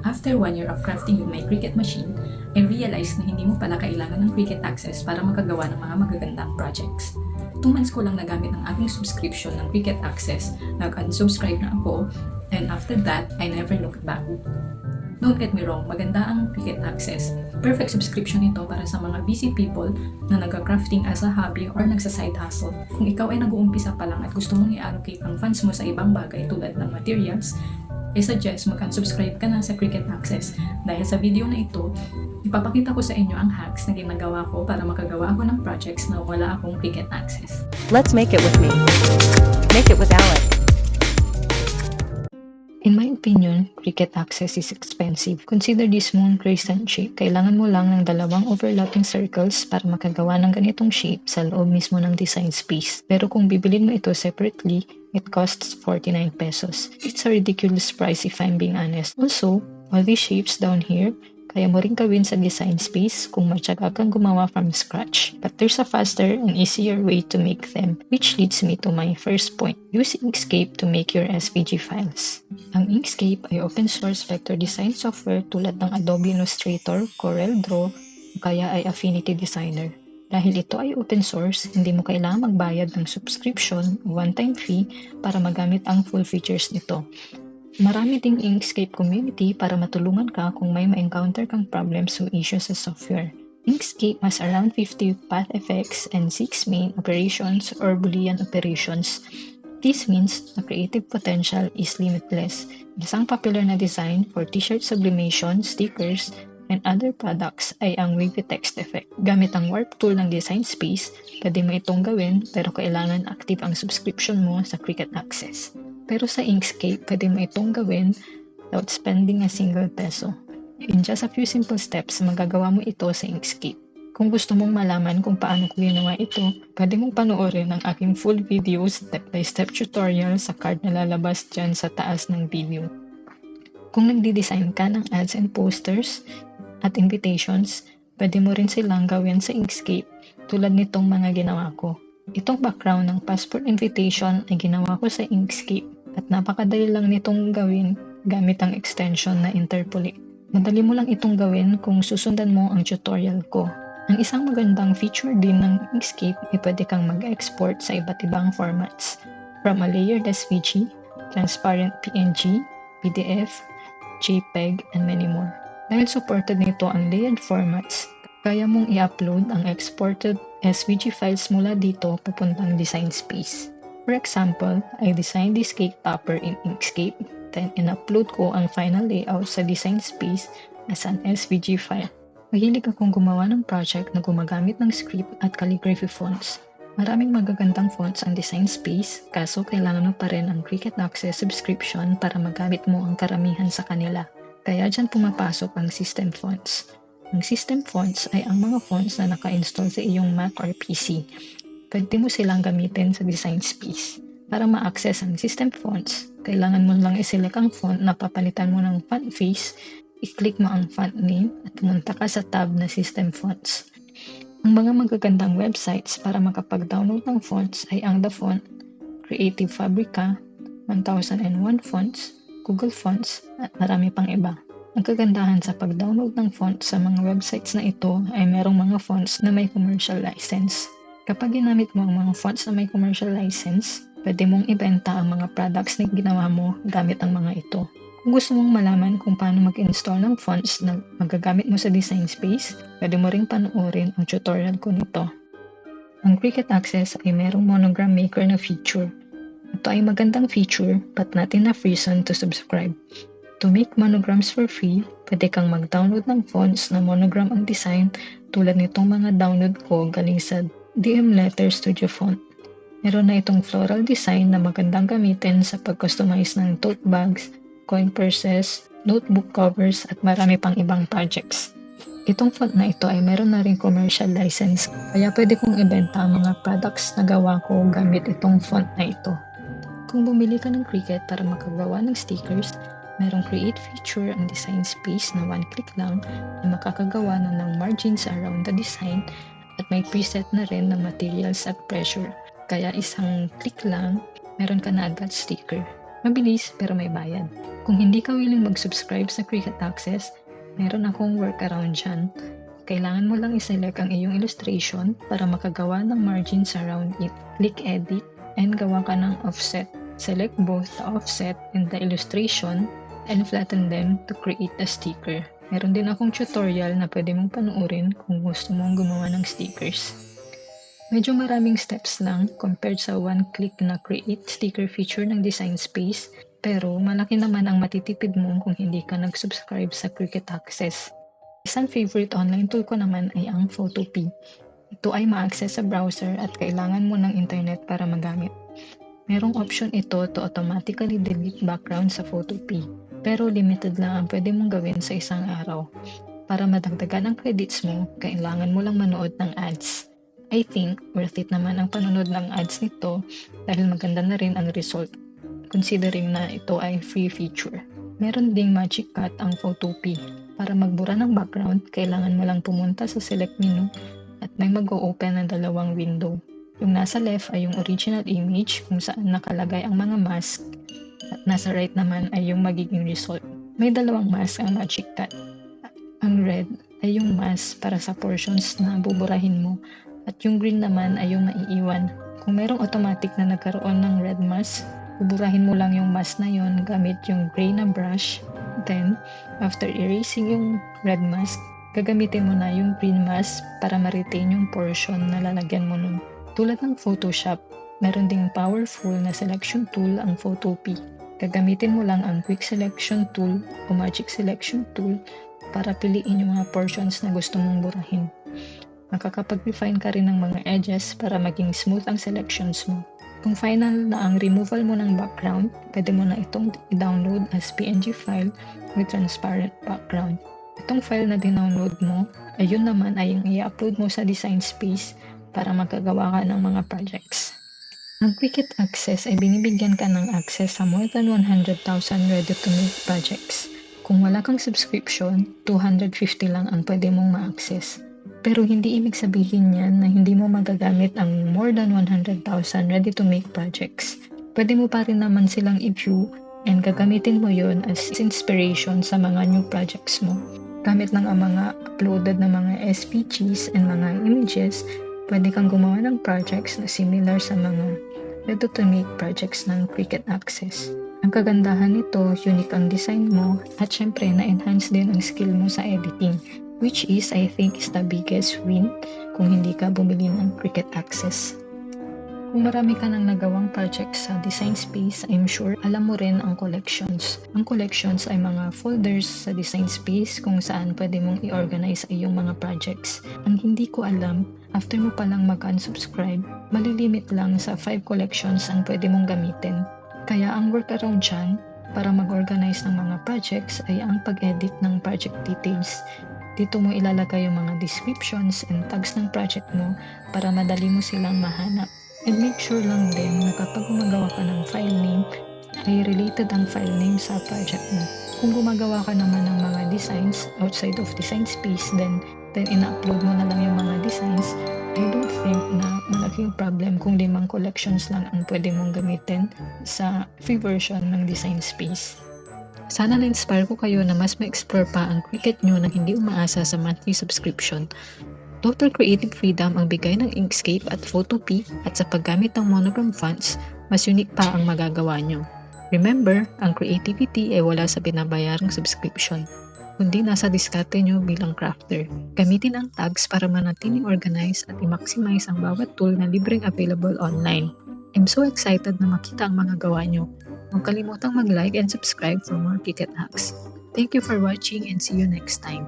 After 1 year of crafting with my Cricut machine, I realized na hindi mo pala kailangan ng Cricut Access para makagawa ng mga magagandang projects. 2 months ko lang nagamit ang aking subscription ng Cricut Access, nag-unsubscribe na ako, and after that, I never looked back. Don't get me wrong, maganda ang Cricut Access. Perfect subscription ito para sa mga busy people na nag-crafting as a hobby or nagsa-side hustle. Kung ikaw ay nag-uumpisa pa lang at gusto mong i-allocate ang funds mo sa ibang bagay tulad ng materials, I suggest mag-unsubscribe ka na sa Cricut Access. Dahil sa video na ito, ipapakita ko sa inyo ang hacks na ginagawa ko para makagawa ako ng projects na wala akong Cricut Access. Let's make it with me. Make it with Alec. In my opinion, Cricut Access is expensive. Consider this moon crescent shape. Kailangan mo lang ng 2 overlapping circles para makagawa ng ganitong shape sa loob mismo ng design space. Pero kung bibilin mo ito separately, it costs 49 pesos. It's a ridiculous price if I'm being honest. Also, all these shapes down here, kaya mo rin gawin sa design space kung matyaga kang gumawa from scratch. But there's a faster and easier way to make them, which leads me to my first point. Use Inkscape to make your SVG files. Ang Inkscape ay open source vector design software tulad ng Adobe Illustrator, CorelDRAW, o kaya ay Affinity Designer. Dahil ito ay open source, hindi mo kailangang magbayad ng subscription o one-time fee para magamit ang full features nito. Marami ding Inkscape community para matulungan ka kung may ma-encounter kang problems o issues sa software. Inkscape has around 50 path effects and 6 main operations or Boolean operations. This means the creative potential is limitless. Isang popular na design for t-shirt sublimation, stickers, and other products ay ang wavy text effect. Gamit ang warp tool ng design space, pwede mo itong gawin pero kailangan active ang subscription mo sa Cricut Access. Pero sa Inkscape, pwede mo itong gawin without spending a single peso. In just a few simple steps, magagawa mo ito sa Inkscape. Kung gusto mong malaman kung paano ko ginawa ito, pwede mong panoorin ang aking full video step-by-step tutorial sa card na lalabas dyan sa taas ng video. Kung nagdi-design ka ng ads and posters at invitations, pwede mo rin silang gawin sa Inkscape tulad nitong mga ginawa ko. Itong background ng passport invitation ay ginawa ko sa Inkscape at napakadali lang nitong gawin gamit ang extension na Interpolate. Madali mo lang itong gawin kung susundan mo ang tutorial ko. Ang isang magandang feature din ng Inkscape ay pwede kang mag-export sa iba't ibang formats from a layered SVG, transparent PNG, PDF, JPEG, and many more. Dahil supported nito ang layered formats, kaya mong i-upload ang exported SVG files mula dito papuntang design space. For example, I designed this cake topper in Inkscape, then in-upload ko ang final layout sa design space as an SVG file. Mahilig akong gumawa ng project na gumagamit ng script at calligraphy fonts. Maraming magagandang fonts ang design space, kaso kailangan mo pa rin ang Cricut Access subscription para magamit mo ang karamihan sa kanila. Kaya dyan pumapasok ang system fonts. Ang system fonts ay ang mga fonts na naka-install sa iyong Mac or PC. Pwede mo silang gamitin sa design space. Para ma-access ang system fonts, kailangan mo lang i-select ang font na papalitan mo ng font face, i-click mo ang font name at pumunta ka sa tab na system fonts. Ang mga magagandang websites para makapag-download ng fonts ay ang The Font, Creative Fabrica, 1001 Fonts, Google Fonts, at marami pang iba. Ang kagandahan sa pag-download ng font sa mga websites na ito ay merong mga fonts na may commercial license. Kapag ginamit mo ang mga fonts na may commercial license, pwede mong ibenta ang mga products na ginawa mo gamit ang mga ito. Kung gusto mong malaman kung paano mag-install ng fonts na magagamit mo sa design space, pwede mo ring panoorin ang tutorial ko nito. Ang Cricut Access ay merong monogram maker na feature. Ito ay magandang feature but not enough reason to subscribe. To make monograms for free, pwede kang mag-download ng fonts na monogram ang design tulad nitong mga download ko galing sa DM Letter Studio Font. Meron na itong floral design na magandang gamitin sa pag-customize ng tote bags, coin purses, notebook covers at marami pang ibang projects. Itong font na ito ay meron na ring commercial license kaya pwede kong ibenta ang mga products na gawa ko gamit itong font na ito. Kung bumili ka ng Cricut para makagawa ng stickers, merong create feature ang design space na one-click lang na makakagawa na ng margins around the design at may preset na rin na materials at pressure. Kaya isang click lang, meron ka na agad sticker. Mabilis pero may bayad. Kung hindi ka willing mag-subscribe sa Cricut Access, meron akong workaround dyan. Kailangan mo lang iselect ang iyong illustration para makagawa ng margins around it. Click Edit and gawa ka ng offset. Select both the offset and the illustration and flatten them to create a sticker. Meron din akong tutorial na pwede mong panuorin kung gusto mong gumawa ng stickers. Medyo maraming steps lang compared sa one-click na create sticker feature ng Design Space, pero malaki naman ang matitipid mo kung hindi ka nag-subscribe sa Cricut Access. Isang favorite online tool ko naman ay ang Photopea. Ito ay ma-access sa browser at kailangan mo ng internet para magamit. Merong option ito to automatically delete background sa Photopea, pero limited lang ang pwede mong gawin sa isang araw. Para madagdagan ang credits mo, kailangan mo lang manood ng ads. I think worth it naman ang panonood ng ads nito dahil maganda na rin ang result, considering na ito ay free feature. Meron ding magic cut ang Photopea. Para magbura ng background, kailangan mo lang pumunta sa select menu at may mag-o-open ng dalawang window. Yung nasa left ay yung original image kung saan nakalagay ang mga mask at nasa right naman ay yung magiging result. May dalawang mask ang magic cut. Ang red ay yung mask para sa portions na buburahin mo at yung green naman ay yung maiiwan. Kung merong automatic na nagkaroon ng red mask, buburahin mo lang yung mask na yon gamit yung gray na brush. Then, after erasing yung red mask, gagamitin mo na yung green mask para ma-retain yung portion na lalagyan mo nun. Tulad ng Photoshop, meron ding powerful na selection tool ang Photopea. Gagamitin mo lang ang Quick Selection Tool o Magic Selection Tool para piliin yung mga portions na gusto mong burahin. Makakapag-refine ka rin ng mga edges para maging smooth ang selections mo. Kung final na ang removal mo ng background, pwede mo na itong i-download as PNG file with transparent background. Itong file na dinownload mo, ayun naman ay yung i-upload mo sa Design Space para magkagawa ka ng mga projects. Ang Cricut Access ay binibigyan ka ng access sa more than 100,000 ready-to-make projects. Kung wala kang subscription, 250 lang ang pwede mong ma-access. Pero hindi ibig sabihin yan na hindi mo magagamit ang more than 100,000 ready-to-make projects. Pwede mo pa rin naman silang i-view and gagamitin mo yon as inspiration sa mga new projects mo. Gamit lang ang mga uploaded na mga SVGs and mga images, pwede kang gumawa ng projects na similar sa mga ready-to-make projects ng Cricut Access. Ang kagandahan nito, unique ang design mo at syempre na-enhance din ang skill mo sa editing, which is, I think, is the biggest win kung hindi ka bumili ng Cricut Access. Kung marami ka nang nagawang projects sa Design Space, I'm sure alam mo rin ang collections. Ang collections ay mga folders sa Design Space kung saan pwede mong i-organize ay iyong mga projects. Ang hindi ko alam, after mo palang mag-unsubscribe, malilimit lang sa 5 collections ang pwede mong gamitin. Kaya ang workaround dyan para mag-organize ng mga projects ay ang pag-edit ng project details. Dito mo ilalagay yung mga descriptions and tags ng project mo para madali mo silang mahanap. And make sure lang din na kapag gumagawa ka ng file name, ay related ang file name sa project mo. Kung gumagawa ka naman ng mga designs outside of Design Space, then ina-upload mo na lang yung mga designs, I don't think na malaking problem kung 5 collections lang ang pwede mong gamitin sa free version ng Design Space. Sana na-inspire ko kayo na mas ma-explore pa ang Cricut nyo na hindi umaasa sa monthly subscription. Total creative freedom ang bigay ng Inkscape at Photopea at sa paggamit ng monogram fonts, mas unique pa ang magagawa nyo. Remember, ang creativity ay wala sa binabayarang subscription, kundi nasa diskarte nyo bilang crafter. Gamitin ang tags para manatiling organized at i-maximize ang bawat tool na libreng available online. I'm so excited na makita ang mga gawa nyo. Huwag kalimutang mag-like and subscribe for more Cricut hacks. Thank you for watching and see you next time.